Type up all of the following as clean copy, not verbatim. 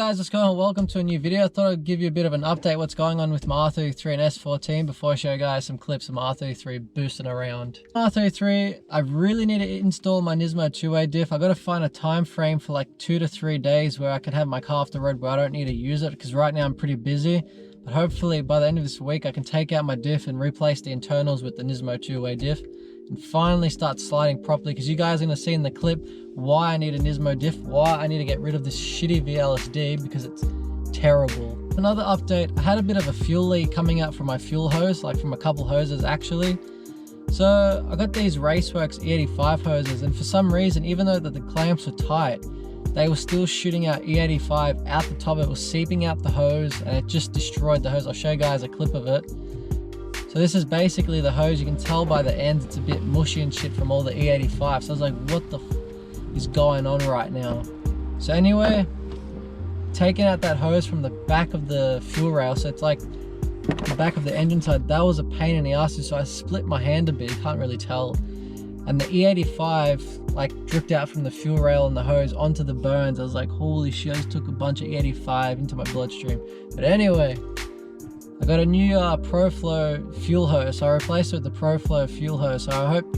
guys, what's going on? Welcome to a new video. I thought I'd give you a bit of an update what's going on with my R33 and S14 before I show you guys some clips of my R33 boosting around. R33, I really need to install my Nismo two-way diff. I got to find a time frame for like 2 to 3 days where I can have my car off the road where I don't need to use it, because right now I'm pretty busy. But hopefully by the end of this week I can take out my diff and replace the internals with the Nismo two-way diff and finally start sliding properly, because you guys are going to see in the clip why I need a Nismo diff, why I need to get rid of this shitty VLSD because it's terrible. Another update, I had a bit of a fuel leak coming out from my fuel hose, like from a couple hoses actually. So I got these Raceworks E85 hoses, and for some reason, even though the clamps were tight, they were still shooting out E85 out the top. It was seeping out the hose and it just destroyed the hose. I'll show you guys a clip of it. So this is basically the hose. You can tell by the ends it's a bit mushy and shit from all the E85. So I was like, what the f is going on right now? So anyway, taking out that hose from the back of the fuel rail, so it's like the back of the engine side, that was a pain in the ass. So I split my hand a bit, you can't really tell. And the E85 like dripped out from the fuel rail and the hose onto the burns. I was like, holy shit, I just took a bunch of E85 into my bloodstream. But anyway, I got a new ProFlow fuel hose, so I replaced it with the ProFlow fuel hose. So I hope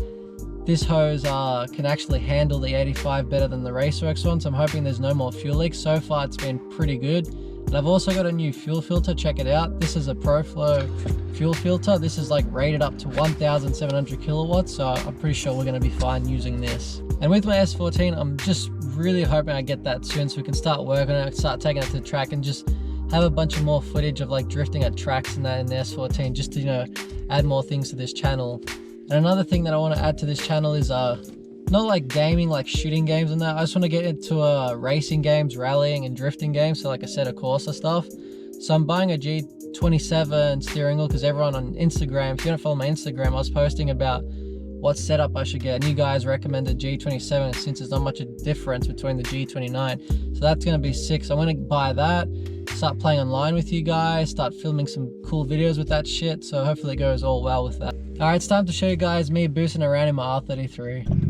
this hose can actually handle the 85 better than the Raceworks one. So I'm hoping there's no more fuel leaks. So far it's been pretty good. And I've also got a new fuel filter, check it out. This is a ProFlow fuel filter. This is like rated up to 1,700 kilowatts, so I'm pretty sure we're gonna be fine using this. And with my S14, I'm just really hoping I get that soon so we can start working on it, start taking it to the track and just have a bunch of more footage of like drifting at tracks and that in the S14, just to, you know, add more things to this channel. And another thing that I want to add to this channel is not like gaming, like shooting games and that. I just want to get into racing games, rallying and drifting games, so like a set of Corsa stuff. So I'm buying a G27 steering wheel, because everyone on Instagram, if you don't follow my Instagram, I was posting about what setup I should get, and you guys recommended G27 since there's not much of a difference between the G29. So that's going to be sick. So I'm going to buy that, start playing online with you guys, start filming some cool videos with that shit. So hopefully it goes all well with that. All right, it's time to show you guys me boosting around in my R33.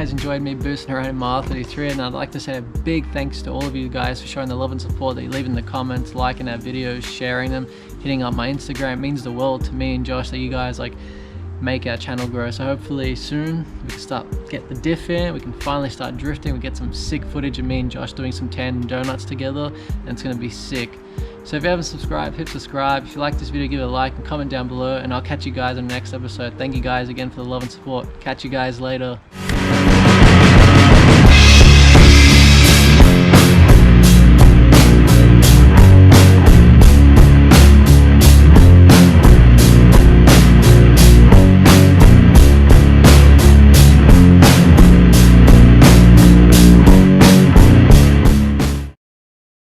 guys enjoyed me boosting around in my R33, and I'd like to say a big thanks to all of you guys for showing the love and support that you leave in the comments, liking our videos, sharing them, hitting up my Instagram. It means the world to me and Josh that you guys like make our channel grow. So hopefully soon we can start get the diff in, we can finally start drifting, we get some sick footage of me and Josh doing some tandem donuts together, and it's gonna be sick. So if you haven't subscribed, hit subscribe. If you like this video, give it a like and comment down below, and I'll catch you guys in the next episode. Thank you guys again for the love and support. Catch you guys later.